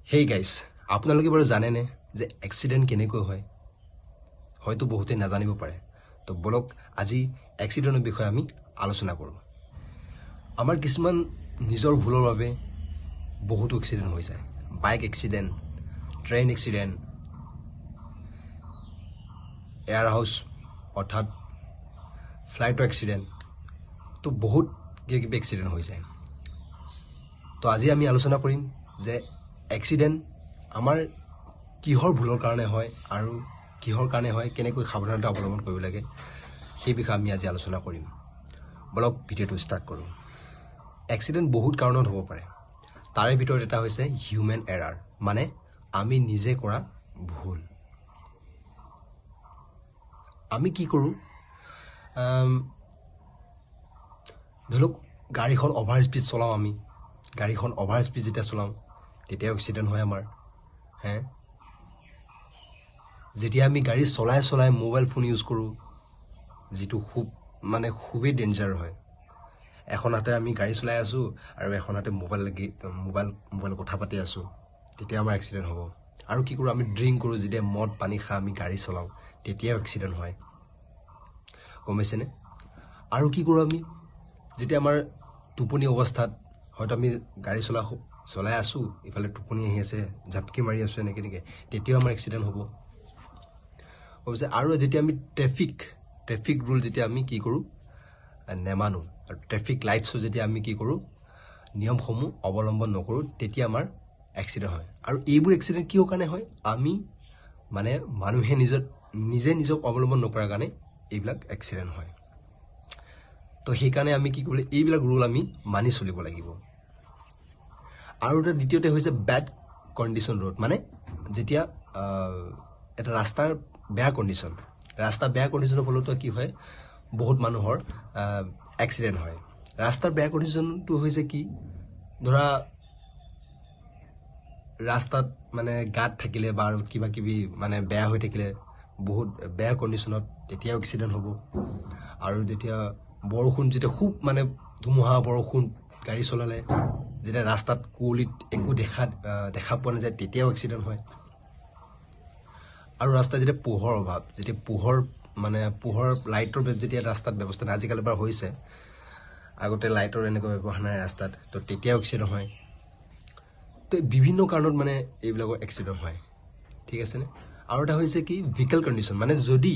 Hey guys, আপোনালোকে বাৰু জানেনে যে এক্সিডেণ্ট কেনেকৈ হয়? হয়তো বহুতে নাজানিব পাৰে। তো বলক আজি এক্সিডেণ্টৰ বিষয়ে আমি আলোচনা কৰোঁ। আমাৰ কিছুমান নিজৰ ভুলৰ বাবে বহুতো এক্সিডেণ্ট হৈ যায়। Bike accident, train accident, air house অৰ্থাৎ ফ্লাইটৰ এক্সিডেণ্ট, তো বহুত কিবা এক্সিডেণ্ট হৈ যায়। তো আজি আমি আলোচনা কৰিম যে এক্সিডেণ্ট আমাৰ কিহৰ ভুলৰ কাৰণে হয় আৰু কিহৰ কাৰণে হয়, কেনেকৈ সাৱধানতা অৱলম্বন কৰিব লাগে, সেই বিষয়ে আমি আজি আলোচনা কৰিম। বলক ভিডিঅ'টো ষ্টাৰ্ট কৰোঁ। এক্সিডেণ্ট বহুত কাৰণত হ'ব পাৰে। তাৰে ভিতৰত এটা হৈছে হিউমেন এৰাৰ, মানে আমি নিজে কৰা ভুল। আমি কি কৰোঁ, ধৰি লওক গাড়ীখন অভাৰ স্পীড চলাওঁ। আমি গাড়ীখন অভাৰ স্পীড যেতিয়া চলাওঁ তেতিয়াও এক্সিডেণ্ট হয় আমাৰ। যেতিয়া আমি গাড়ী চলাই মোবাইল ফোন ইউজ কৰোঁ, যিটো খুবেই ডেঞ্জাৰ হয়। এখন হাতে আমি গাড়ী চলাই আছোঁ আৰু এখন হাতে মোবাইল কথা পাতি আছোঁ, তেতিয়া আমাৰ এক্সিডেণ্ট হ'ব। আৰু কি কৰোঁ, আমি ড্ৰিংক কৰোঁ, যেতিয়া মদ পানী খাই আমি গাড়ী চলাওঁ তেতিয়াও এক্সিডেণ্ট হয়, গম পাইছেনে? আৰু কি কৰোঁ, আমি যেতিয়া আমাৰ টোপনি অৱস্থাত হয়তো আমি গাড়ী চলাই আছোঁ, ইফালে টোপনি আহি আছে, ঝাপকি মাৰি আছোঁ এনেকৈ, তেতিয়াও আমাৰ এক্সিডেণ্ট হ'ব। অৱশ্যে আৰু যেতিয়া আমি ট্ৰেফিক ৰুল যেতিয়া আমি কি কৰোঁ, নেমানো, আৰু ট্ৰেফিক লাইটছো যেতিয়া আমি কি কৰোঁ, নিয়মসমূহ অৱলম্বন নকৰোঁ, তেতিয়া আমাৰ এক্সিডেণ্ট হয়। আৰু এইবোৰ এক্সিডেণ্ট কিহৰ কাৰণে হয়? আমি মানুহে নিজক অৱলম্বন নকৰাৰ কাৰণে এইবিলাক এক্সিডেণ্ট হয়। তো সেইকাৰণে আমি কি কৰিব লাগিব, এইবিলাক ৰুল আমি মানি চলিব লাগিব। আৰু এটা দ্বিতীয়তে হৈছে বেড কণ্ডিশ্যন ৰোড, মানে যেতিয়া এটা ৰাস্তাৰ বেয়া কণ্ডিশ্যনৰ ফলতো কি হয়, বহুত মানুহৰ এক্সিডেণ্ট হয়। ৰাস্তাৰ বেয়া কণ্ডিশ্যনটো হৈছে কি, ধৰা ৰাস্তাত গাঁত থাকিলে বা আৰু কিবা কিবি বেয়া হৈ থাকিলে, বহুত বেয়া কণ্ডিশ্যনত, তেতিয়াও এক্সিডেণ্ট হ'ব। আৰু যেতিয়া বৰষুণ, যেতিয়া খুব ধুমুহা বৰষুণ গাড়ী চলালে, যেতিয়া ৰাস্তাত কুঁৱলীত একো দেখা পোৱা নাযায়, তেতিয়াও এক্সিডেণ্ট হয়। আৰু ৰাস্তাত যেতিয়া পোহৰ অভাৱ, যেতিয়া পোহৰ লাইটৰ যেতিয়া ৰাস্তাত ব্যৱস্থা নাই, আজিকালি বাৰু হৈছে, আগতে লাইটৰ এনেকুৱা ব্যৱহাৰ নাই ৰাস্তাত, তো তেতিয়াও এক্সিডেণ্ট হয়। তো বিভিন্ন কাৰণত এইবিলাকৰ এক্সিডেণ্ট হয়, ঠিক আছেনে? আৰু এটা হৈছে কি, ভেহিকেল কণ্ডিশ্যন, যদি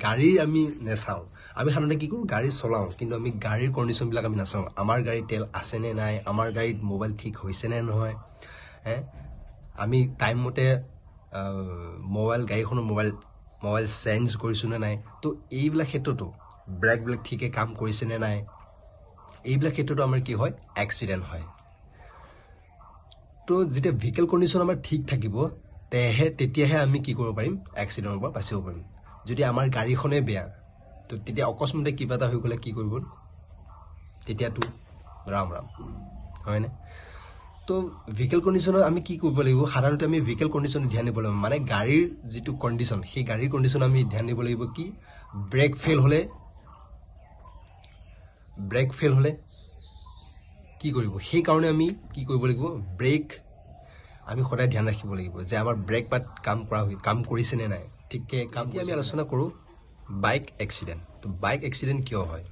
গাড়ীৰ আমি নেচাওঁ, আমি সাধাৰণতে কি কৰোঁ, গাড়ী চলাওঁ, কিন্তু আমি গাড়ীৰ কণ্ডিশ্যনবিলাক আমি নাচাওঁ। আমাৰ গাড়ীত তেল আছেনে নাই, আমাৰ গাড়ীত মোবাইল ঠিক হৈছেনে নহয়, আমি টাইমমতে গাড়ীখনৰ মোবাইল চেঞ্জ কৰিছোঁনে নাই, তো এইবিলাক ক্ষেত্ৰতো ব্ৰেকবিলাক ঠিকে কাম কৰিছেনে নাই, এইবিলাক ক্ষেত্ৰতো আমাৰ কি হয়, এক্সিডেণ্ট হয়। তো যেতিয়া ভেহিকেল কণ্ডিশ্যন আমাৰ ঠিক থাকিব, তেতিয়াহে আমি কি কৰিব পাৰিম, এক্সিডেণ্টৰ পৰা বাচিব পাৰিম। যদি আমাৰ গাড়ীখনেই বেয়া, তো তেতিয়া অকস্মাতে কিবা এটা হৈ গ'লে কি কৰিব, তেতিয়াতো ৰাম হয়নে? তো ভেহিকেল কণ্ডিশ্যনত আমি কি কৰিব লাগিব, সাধাৰণতে আমি ভেহিকেল কণ্ডিশ্যন ধ্যান দিব লাগিব, গাড়ীৰ যিটো কণ্ডিশ্যন, সেই গাড়ীৰ কণ্ডিশ্যন আমি ধ্যান দিব লাগিব। কি, ব্ৰেক ফেইল হ'লে কি কৰিব, সেইকাৰণে আমি কি কৰিব লাগিব, ব্ৰেক আমি সদায় ধ্যান ৰাখিব লাগিব যে আমাৰ ব্ৰেক পাত কাম কৰিছেনে নাই, ঠিককৈ কাম কৰি। আমি আলোচনা কৰোঁ বাইক এক্সিডেণ্ট। তো বাইক এক্সিডেণ্ট কিয় হয়?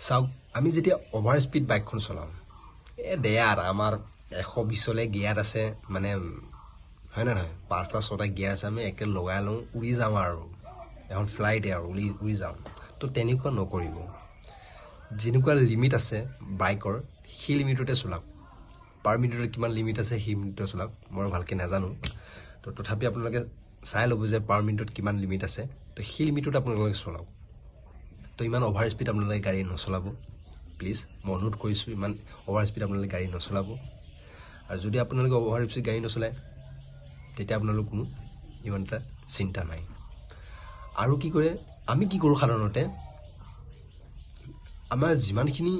চাওক, আমি যেতিয়া অভাৰ স্পীড বাইকখন চলাওঁ, আমাৰ 120 গিয়াৰ আছে, হয় নে নহয়, 5টা 6টা গিয়াৰ আছে, আমি একে লগাই লওঁ, উৰি যাওঁ, আৰু এখন ফ্লাইটে আৰু উৰি যাওঁ। তো তেনেকুৱা নকৰিব। যেনেকুৱা লিমিট আছে বাইকৰ, সেই লিমিটতে চলাওক। পাৰ মিনিটৰ কিমান লিমিট আছে, সেই মিনিটত চলাওক। মই ভালকৈ নাজানো, তো তথাপি আপোনালোকে চাই ল'ব যে পাৰ মিনিটত কিমান লিমিট আছে, তো সেই লিমিটত আপোনালোকে চলাওক। তো ইমান অভাৰ স্পীড আপোনালোকে গাড়ী নচলাব, প্লিজ, মই অনুৰোধ কৰিছোঁ, ইমান অভাৰ স্পীড আপোনালোকে গাড়ী নচলাব। আৰু যদি আপোনালোকে অভাৰ স্পীড গাড়ী নচলায়, তেতিয়া আপোনালোকৰ কোনো ইমান এটা চিন্তা নাই। আৰু কি কৰে, আমি কি কৰোঁ, সাধাৰণতে আমাৰ যিমানখিনি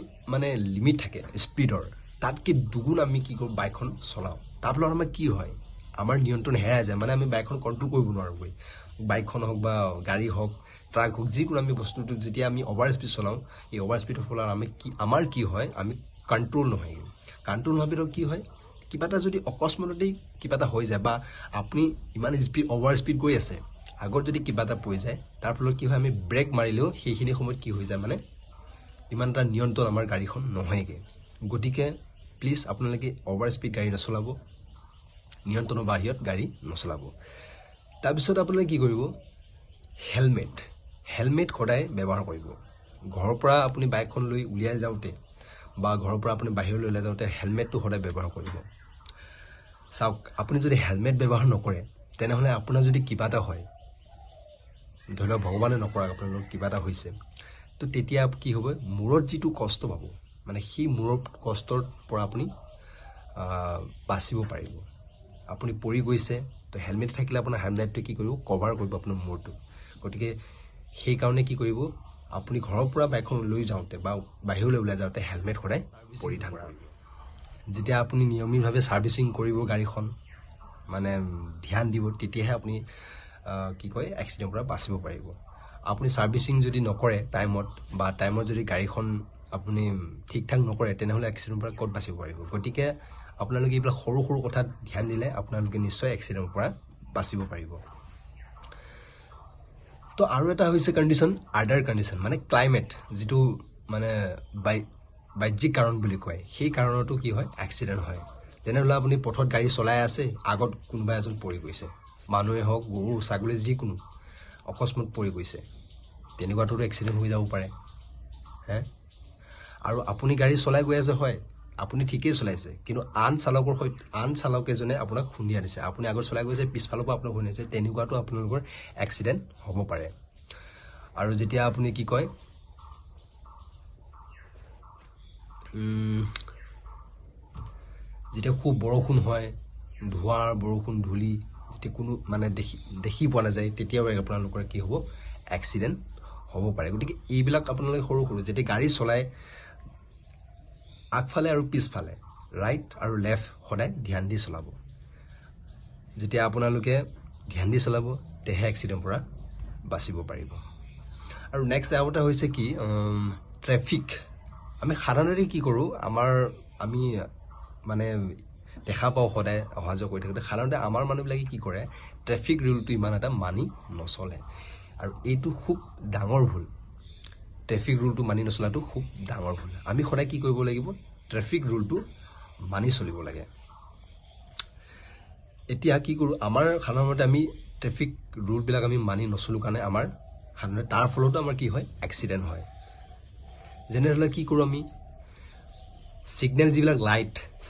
লিমিট থাকে স্পীডৰ, তাতকৈ দুগুণ আমি কি কৰোঁ, বাইকখন চলাওঁ। তাৰ ফলত আমাৰ কি হয়, আমাৰ নিয়ন্ত্ৰণ হেৰাই যায়, আমি বাইকখন কণ্ট্ৰল কৰিব নোৱাৰোঁগৈ। বাইকখন হওক বা গাড়ী হওক, ট্ৰাক হওক, যিকোনো আমি বস্তুটো যেতিয়া আমি অভাৰ স্পীড চলাওঁ, এই অভাৰ স্পীডৰ ফলত আমাৰ কি হয়, আমি কণ্ট্ৰল নহয়গৈ। কণ্ট্ৰল নোহোৱাৰ পিছত কি হয়, কিবা এটা যদি অকস্মাতেই কিবা এটা হৈ যায় বা আপুনি ইমান অভাৰ স্পীড গৈ আছে, আগত যদি কিবা এটা পৰি যায়, তাৰ ফলত কি হয় আমি ব্ৰেক মাৰিলেও সেইখিনি সময়ত কি হৈ যায় মানে ইমান এটা নিয়ন্ত্ৰণ আমাৰ গাড়ীখন নহয়গৈ। গতিকে প্লিজ আপোনালোকে অভাৰ স্পীড গাড়ী নচলাব, নিয়ন্ত্ৰণৰ বাহিৰত গাড়ী নচলাব। তাৰপিছত আপোনালোকে কি কৰিব, হেলমেট সদায় ব্যৱহাৰ কৰিব। ঘৰৰ পৰা আপুনি বাইকখন লৈ উলিয়াই যাওঁতে বা ঘৰৰ পৰা আপুনি বাহিৰলৈ ওলাই যাওঁতে হেলমেটটো সদায় ব্যৱহাৰ কৰিব। চাওক, আপুনি যদি হেলমেট ব্যৱহাৰ নকৰে তেনেহ'লে আপোনাৰ যদি কিবা এটা হয়, ধৰি লওক ভগৱানে নকৰক আপোনালোকৰ কিবা এটা হৈছে, তো তেতিয়া কি হ'ব, মূৰত যিটো কষ্ট পাব মানে সেই মূৰৰ কষ্টৰ পৰা আপুনি বাচিব পাৰিব। আপুনি পৰি গৈছে, তো হেলমেট থাকিলে আপোনাৰ হেলমেটটোৱে কি কৰিব, কভাৰ কৰিব আপোনাৰ মূৰটো। গতিকে সেইকাৰণে কি কৰিব, আপুনি ঘৰৰ পৰা বাইকখন লৈ যাওঁতে বা বাহিৰলৈ ওলাই যাওঁতে হেলমেট সদায় পৰিধান কৰিব। যেতিয়া আপুনি নিয়মিতভাৱে ছাৰ্ভিচিং কৰিব গাড়ীখন, মানে ধ্যান দিব, তেতিয়াহে আপুনি কি কয় এক্সিডেণ্টৰ পৰা বাচিব পাৰিব। আপুনি ছাৰ্ভিচিং যদি নকৰে টাইমত বা টাইমত যদি গাড়ীখন আপুনি ঠিক ঠাক নকৰে, তেনেহ'লে এক্সিডেণ্টৰ পৰা ক'ত বাচিব পাৰিব। গতিকে আপোনালোকে এইবিলাক সৰু সৰু কথাত ধ্যান দিলে আপোনালোকে নিশ্চয় এক্সিডেণ্টৰ পৰা বাচিব পাৰিব। তো আৰু এটা হৈছে কণ্ডিশ্যন, আদাৰ কণ্ডিশ্যন মানে ক্লাইমেট, যিটো মানে বাহ্যিক কাৰণ বুলি কয়, সেই কাৰণতো কি হয় এক্সিডেণ্ট হয়। তেনেহ'লে আপুনি পথত গাড়ী চলাই আছে, আগত কোনোবা এজন পৰি গৈছে, মানুহে হওক গৰু ছাগলী যিকোনো অকস্মাত পৰি গৈছে, তেনেকুৱাটোতো এক্সিডেণ্ট হৈ যাব পাৰে। আৰু আপুনি গাড়ী চলাই গৈ আছে, হয় আপুনি ঠিকেই চলাইছে, কিন্তু আন চালক এজনে আপোনাক খুন্দিয়াই দিছে, আপুনি আগত চলাই গৈছে, পিছফালৰ পৰা আপোনাক খুন্দিয়াইছে, তেনেকুৱাতো আপোনালোকৰ এক্সিডেণ্ট হ'ব পাৰে। আৰু যেতিয়া আপুনি কি কয় যেতিয়া খুব বৰষুণ হয়, বৰষুণ ধূলি যেতিয়া কোনো মানে দেখি পোৱা নাযায়, তেতিয়াও আপোনালোকৰ কি হ'ব, এক্সিডেণ্ট হ'ব পাৰে। গতিকে এইবিলাক আপোনালোকে সৰু সৰু যেতিয়া গাড়ী চলাই আগফালে আৰু পিছফালে, ৰাইট আৰু লেফ্ট সদায় ধ্যান দি চলাব। যেতিয়া আপোনালোকে ধ্যান দি চলাব, তেহে এক্সিডেণ্টৰ পৰা বাচিব পাৰিব। আৰু নেক্সট আৰু এটা হৈছে কি, ট্ৰেফিক। আমি সাধাৰণতে কি কৰোঁ, আমি মানে দেখা পাওঁ সদায় অহা যোৱা কৰি থাকোঁতে, সাধাৰণতে আমাৰ মানুহবিলাকে কি কৰে, ট্ৰেফিক ৰুলটো ইমান এটা মানি নচলে। আৰু এইটো খুব ডাঙৰ ভুল। ট্ৰেফিক ৰুলটো মানি নচলাটো খুব ডাঙৰ ভুল। আমি সদায় কি কৰিব লাগিব, ট্ৰেফিক ৰুলটো মানি চলিব লাগে। এতিয়া কি কৰোঁ, আমাৰ সাধাৰণতে আমি ট্ৰেফিক ৰুলবিলাক আমি মানি নচলোঁ কাৰণে আমাৰ সাধাৰণতে তাৰ ফলতো আমাৰ কি হয়, এক্সিডেণ্ট হয়। যেনেদৰে কি কৰোঁ, আমি যিবিলাক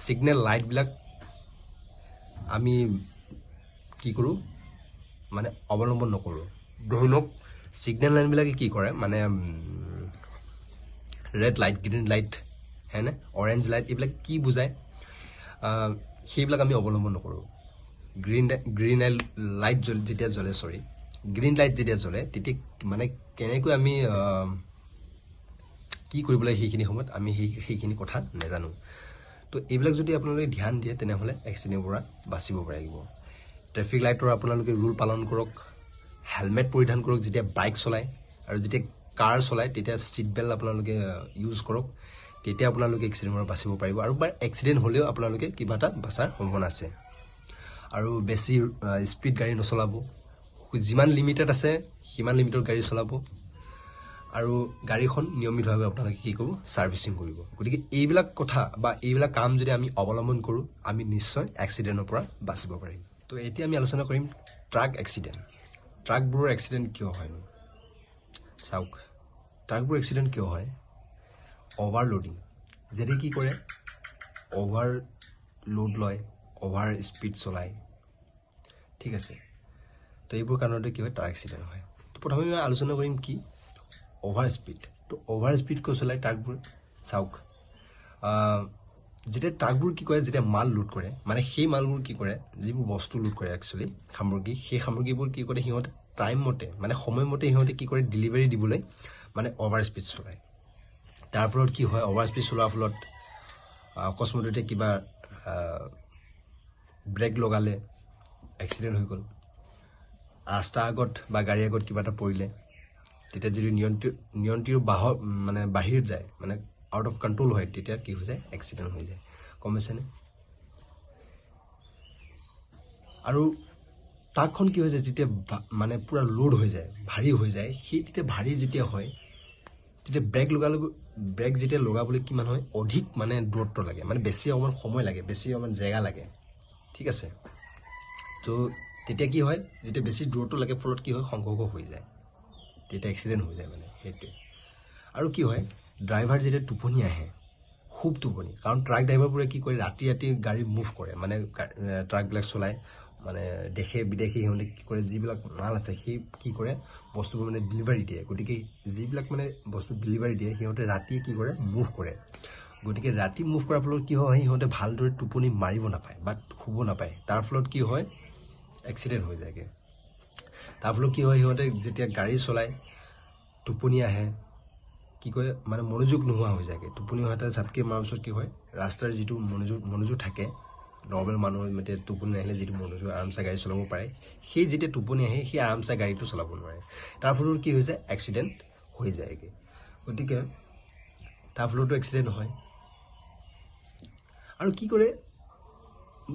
ছিগনেল লাইটবিলাক আমি কি কৰোঁ মানে অৱলম্বন নকৰোঁ। ধৰি লওক ছিগনেল লাইনবিলাকে কি কৰে মানে ৰেড লাইট, গ্ৰীণ লাইট, হয়নে, অৰেঞ্জ লাইট, এইবিলাক কি বুজায়, সেইবিলাক আমি অৱলম্বন নকৰোঁ। গ্ৰীণ লাইট যেতিয়া জ্বলে তেতিয়া মানে কেনেকৈ আমি কি কৰিব লাগে সেইখিনি সময়ত আমি সেইখিনি কথা নাজানো। তো এইবিলাক যদি আপোনালোকে ধ্যান দিয়ে তেনেহ'লে এক্সিডেণ্টৰ পৰা বাচিব পাৰিব। ট্ৰেফিক লাইটৰ আপোনালোকে ৰুল পালন কৰক, হেলমেট পৰিধান কৰক যেতিয়া বাইক চলায়, আৰু যেতিয়া কাৰ চলায় তেতিয়া ছিট বেল্ট আপোনালোকে ইউজ কৰক, তেতিয়া আপোনালোকে এক্সিডেণ্টৰ পৰা বাচিব পাৰিব। আৰু এক্সিডেণ্ট হ'লেও আপোনালোকে কিবা এটা বাচাৰ সম্ভাৱনা আছে। আৰু বেছি স্পীড গাড়ী নচলাব, যিমান লিমিটেড আছে সিমান লিমিটৰ গাড়ী চলাব, আৰু গাড়ীখন নিয়মিতভাৱে আপোনালোকে কি কৰিব, ছাৰ্ভিচিং কৰিব। গতিকে এইবিলাক কথা বা এইবিলাক কাম যদি আমি অৱলম্বন কৰোঁ, আমি নিশ্চয় এক্সিডেণ্টৰ পৰা বাচিব পাৰিম। তো এতিয়া আমি আলোচনা কৰিম ট্ৰাক এক্সিডেণ্ট। ট্ৰাকবোৰৰ এক্সিডেণ্ট কিয় হয়নো? চাওক, ট্ৰাকবোৰ এক্সিডেণ্ট কিয় হয়, অভাৰলোডিং। যেতিয়া কি কৰে, অভাৰলোড লয়, অভাৰ স্পীড চলায়, ঠিক আছে। তো এইবোৰ কাৰণতে কি হয়, ট্ৰাক এক্সিডেণ্ট হয়। তো প্ৰথমে মই আলোচনা কৰিম কি, অভাৰ স্পীড। তো অভাৰ স্পীড কিয় চলায় ট্ৰাকবোৰ? চাওক, যেতিয়া ট্ৰাকবোৰ কি কৰে, যেতিয়া মাল লোড কৰে, মানে সেই মালবোৰ কি কৰে, যিবোৰ বস্তু লোড কৰে একচুৱেলি সামগ্ৰী, সেই সামগ্ৰীবোৰ কি কৰে, সিহঁতে টাইমমতে মানে সময়মতে সিহঁতে কি কৰে, ডেলিভাৰী দিবলৈ মানে অভাৰ স্পীড চলায়। তাৰ ফলত কি হয়, অভাৰ স্পীড চলোৱাৰ ফলত অকস্মাততে কিবা ব্ৰেক লগালে এক্সিডেণ্ট হৈ গ'ল, ৰাস্তা আগত বা গাড়ী আগত কিবা এটা পৰিলে, তেতিয়া যদি নিয়ন্ত্ৰণ মানে বাহিৰত যায়, মানে আউট অফ কণ্ট্ৰল হয়, তেতিয়া কি হৈ যায়, এক্সিডেণ্ট হৈ যায়। গম পাইছেনে? আৰু ট্ৰাকখন কি হৈ যায় যেতিয়া মানে পূৰা লোড হৈ যায়, ভাৰী হৈ যায়, সেই তেতিয়া ভাৰী যেতিয়া হয় তেতিয়া ব্ৰেক যেতিয়া লগাবলৈ কিমান হয়, অধিক মানে দূৰত্ব লাগে, মানে বেছি অকণমান সময় লাগে, বেছি অকণমান জেগা লাগে, ঠিক আছে। তো তেতিয়া কি হয়, যেতিয়া বেছি দূৰত্ব লাগে ফলত কি হয়, সংঘৰ্ষ হৈ যায়, তেতিয়া এক্সিডেণ্ট হৈ যায়, মানে সেইটোৱে। আৰু কি হয়, ড্ৰাইভাৰ যেতিয়া টোপনি আহে, খুব টোপনি, কাৰণ ট্ৰাক ড্ৰাইভাৰবোৰে কি কৰে, ৰাতি গাড়ী মুভ কৰে, মানে ট্ৰাকবিলাক চলায়, মানে দেশে বিদেশে সিহঁতে কি কৰে, যিবিলাক মাল আছে সেই কি কৰে, বস্তুবোৰ মানে ডেলিভাৰী দিয়ে, গতিকে যিবিলাক মানে বস্তু ডেলিভাৰী দিয়ে সিহঁতে ৰাতি কি কৰে, মুভ কৰে, গতিকে ৰাতি মুভ কৰাৰ ফলত কি হয়, সিহঁতে ভালদৰে টোপনি মাৰিব নাপায় বা শুব নাপায়, তাৰ ফলত কি হয়, এক্সিডেণ্ট হৈ যায়গৈ। তাৰ ফলত কি হয়, সিহঁতে যেতিয়া গাড়ী চলায়, টোপনি আহে, কি কয়, মানে মনোযোগ নোহোৱা হৈ যায়গৈ, টোপনি অহাতে ঝাপকে মৰাৰ পিছত কি হয়, ৰাস্তাৰ যিটো মনোযোগ থাকে, নৰ্মেল মানুহ যেতিয়া টোপনি আহিলে যিটো মনোযোগ আৰামছে গাড়ী চলাব পাৰে, সেই যেতিয়া টোপনি আহে সেই আৰামছে গাড়ীটো চলাব নোৱাৰে, তাৰ ফলত কি হৈ যায়, এক্সিডেণ্ট হৈ যায়গৈ। গতিকে তাৰ ফলতো এক্সিডেণ্ট হয়। আৰু কি কৰে,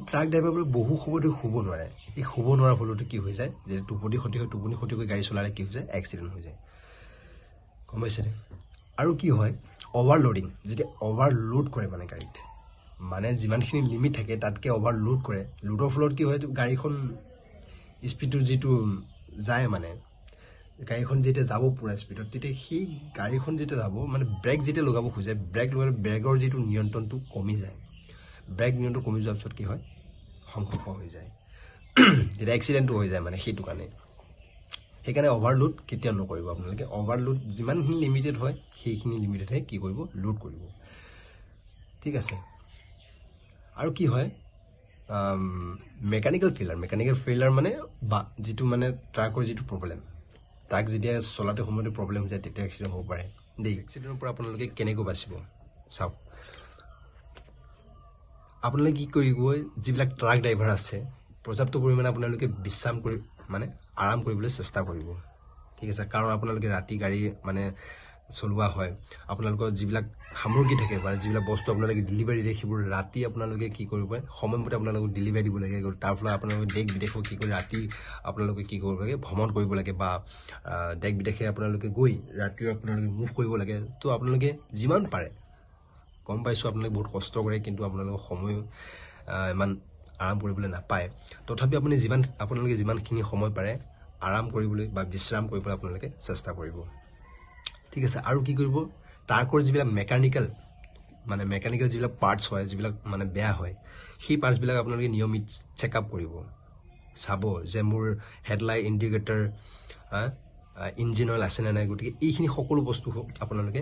ট্ৰাক ড্ৰাইভাৰবোৰে বহু সময় ধৰি শুব নোৱাৰে, এই শুব নোৱাৰাৰ ফলতো কি হৈ যায়, যেতিয়া টোপনি ক্ষতি কৰি গাড়ী চলালে কি হৈ যায়, এক্সিডেণ্ট হৈ যায়, গম পাইছেনে। আৰু কি হয়, অভাৰলোডিং, যেতিয়া অভাৰলোড কৰে মানে গাড়ীত, মানে যিমানখিনি লিমিট থাকে তাতকৈ অভাৰলোড কৰে, লোডৰ ফলত কি হয়, গাড়ীখন স্পীডটো যিটো যায়, মানে গাড়ীখন যেতিয়া যাব পূৰা স্পীডত, তেতিয়া সেই গাড়ীখন যেতিয়া যাব, মানে ব্ৰেক যেতিয়া লগাব খোজে, ব্ৰেক লগালে ব্ৰেকৰ যিটো নিয়ন্ত্ৰণটো কমি যায়, ব্ৰেক নিয়ন্ত্ৰণ কমি যোৱাৰ পিছত কি হয়, সংঘৰ্ষ হৈ যায়, তেতিয়া এক্সিডেণ্টটো হৈ যায়, মানে সেইটো কাৰণে। সেইকাৰণে অভাৰলোড কেতিয়াও নকৰিব আপোনালোকে, অভাৰলোড যিমানখিনি লিমিটেড হয় সেইখিনি লিমিটেডহে কি কৰিব, লোড কৰিব, ঠিক আছে। আৰু কি হয়, মেকানিকেল ফেইলাৰ মানে যিটো মানে ট্ৰাকৰ যিটো প্ৰব্লেম, ট্ৰাক যেতিয়া চলাতে সময়তে প্ৰব্লেম হৈ যায়, তেতিয়া এক্সিডেণ্ট হ'ব পাৰে দেই। এক্সিডেণ্টৰ পৰা আপোনালোকে কেনেকৈ বাচিব চাওক, আপোনালোকে কি কৰিব, যিবিলাক ট্ৰাক ড্ৰাইভাৰ আছে, পৰ্যাপ্ত পৰিমাণে আপোনালোকে বিশ্ৰাম কৰি মানে আৰাম কৰিবলৈ চেষ্টা কৰিব, ঠিক আছে। কাৰণ আপোনালোকে ৰাতি গাড়ী মানে চলোৱা হয়, আপোনালোকৰ যিবিলাক সামগ্ৰী থাকে বা যিবিলাক বস্তু আপোনালোকে ডেলিভাৰী দিয়ে, সেইবোৰ ৰাতি আপোনালোকে কি কৰিব পাৰে, সময়মতে আপোনালোকক ডেলিভাৰী দিব লাগে, তাৰ ফলত আপোনালোকে দেশ বিদেশত কি কৰি ৰাতি আপোনালোকে কি কৰিব লাগে, ভ্ৰমণ কৰিব লাগে, বা দেশ বিদেশে আপোনালোকে গৈ ৰাতিও আপোনালোকে মুভ কৰিব লাগে। তো আপোনালোকে যিমান পাৰে, গম পাইছোঁ আপোনালোকে বহুত কষ্ট কৰে, কিন্তু আপোনালোকৰ সময় ইমান আৰাম কৰিবলৈ নাপায়, তথাপি আপোনালোকে যিমানখিনি সময় পাৰে আৰাম কৰিবলৈ বা বিশ্ৰাম কৰিবলৈ আপোনালোকে চেষ্টা কৰিব, ঠিক আছে। আৰু কি কৰিব, ট্ৰাকৰ যিবিলাক মেকানিকেল যিবিলাক পাৰ্টছ হয়, যিবিলাক মানে বেয়া হয়, সেই পাৰ্টছবিলাক আপোনালোকে নিয়মিত চেকআপ কৰিব, চাব যে মোৰ হেডলাইট, ইণ্ডিকেটৰ, ইঞ্জিন অইল আছেনে নাই, গতিকে এইখিনি সকলো বস্তু আপোনালোকে,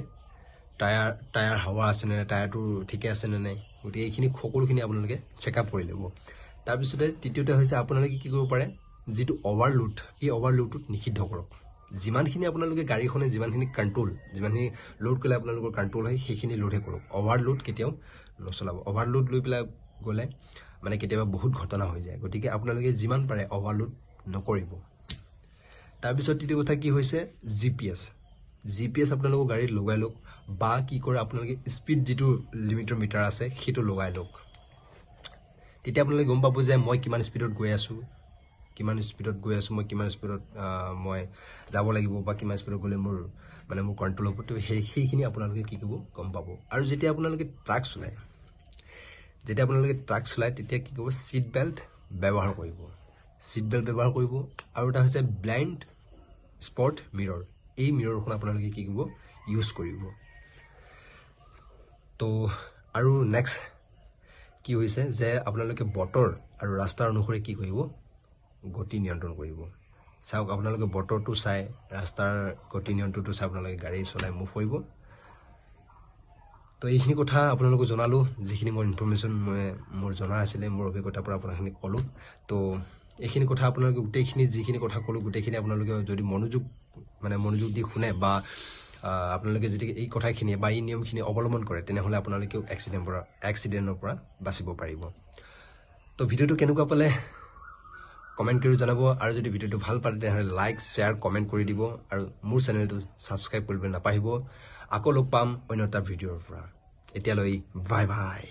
টায়াৰ হাৱা আছেনে নাই, টায়াৰটো ঠিকে আছেনে নাই, গতিকে এইখিনি সকলোখিনি আপোনালোকে চেকআপ কৰি ল'ব। তাৰপিছতে তৃতীয়তে হৈছে, আপোনালোকে কি কৰিব পাৰে, যিটো অভাৰলোড, এই অভাৰলোডটোত নিষিদ্ধ কৰক, যিমানখিনি আপোনালোকে গাড়ীখনে যিমানখিনি লোড কৰিলে আপোনালোকৰ কণ্ট্ৰল হয়, সেইখিনি লোডহে কৰক, অভাৰলোড কেতিয়াও নচলাব। অভাৰলোড লৈ পেলাই গ'লে মানে কেতিয়াবা বহুত ঘটনা হৈ যায়, গতিকে আপোনালোকে যিমান পাৰে অভাৰলোড নকৰিব। তাৰপিছত তৃতীয় কথা কি হৈছে, GPS আপোনালোকৰ গাড়ীত লগাই লওক, বা কি কৰে আপোনালোকে স্পীড যিটো লিমিটৰ মিটাৰ আছে সেইটো লগাই লওক, তেতিয়া আপোনালোকে গম পাব যে মই কিমান স্পীডত গৈ আছোঁ, মই কিমান স্পীডত মই যাব লাগিব, বা কিমান স্পীডত গ'লে মোৰ কণ্ট্ৰল হ'ব, তো সেইখিনি আপোনালোকে কি কৰিব, গম পাব। আৰু যেতিয়া আপোনালোকে ট্ৰাক চলায় তেতিয়া কি কৰিব, ছিট বেল্ট ব্যৱহাৰ কৰিব, আৰু এটা হৈছে ব্লাইণ্ড স্পট মিৰৰ, এই মিৰৰখন আপোনালোকে কি কৰিব, ইউজ কৰিব। তো আৰু নেক্সট কি হৈছে যে আপোনালোকে বতৰ আৰু ৰাস্তাৰ অনুসৰি কি কৰিব, গতি নিয়ন্ত্ৰণ কৰিব। চাওক, আপোনালোকে বতৰটো চাই, ৰাস্তাৰ গতি নিয়ন্ত্ৰণটো চাই আপোনালোকে গাড়ী চলাই মুভ কৰিব। তো এইখিনি কথা আপোনালোকক জনালোঁ, যিখিনি মোৰ ইনফৰ্মেশ্যন মোৰ জনা আছিলে, মোৰ অভিজ্ঞতাৰ পৰা আপোনাখিনি ক'লোঁ। তো এইখিনি কথা আপোনালোকে যিখিনি কথা ক'লোঁ গোটেইখিনি আপোনালোকে যদি মনোযোগ দি শুনে, বা আপোনালোকে যদি এই কথাখিনি বা এই নিয়মখিনি অৱলম্বন কৰে, তেনেহ'লে আপোনালোকেও এক্সিডেণ্টৰ পৰা বাচিব পাৰিব। তো ভিডিঅ'টো কেনেকুৱা পালে কমেণ্ট কৰি জনাব, আৰু যদি ভিডিঅ'টো ভাল পালে তেনেহ'লে লাইক, শ্বেয়াৰ, কমেণ্ট কৰি দিব, আৰু মোৰ চেনেলটো ছাবস্ক্ৰাইব কৰিবলৈ নাপাহৰিব। আকৌ লগ পাম অন্য এটা ভিডিঅ'ৰ পৰা। এতিয়ালৈ বাই বাই।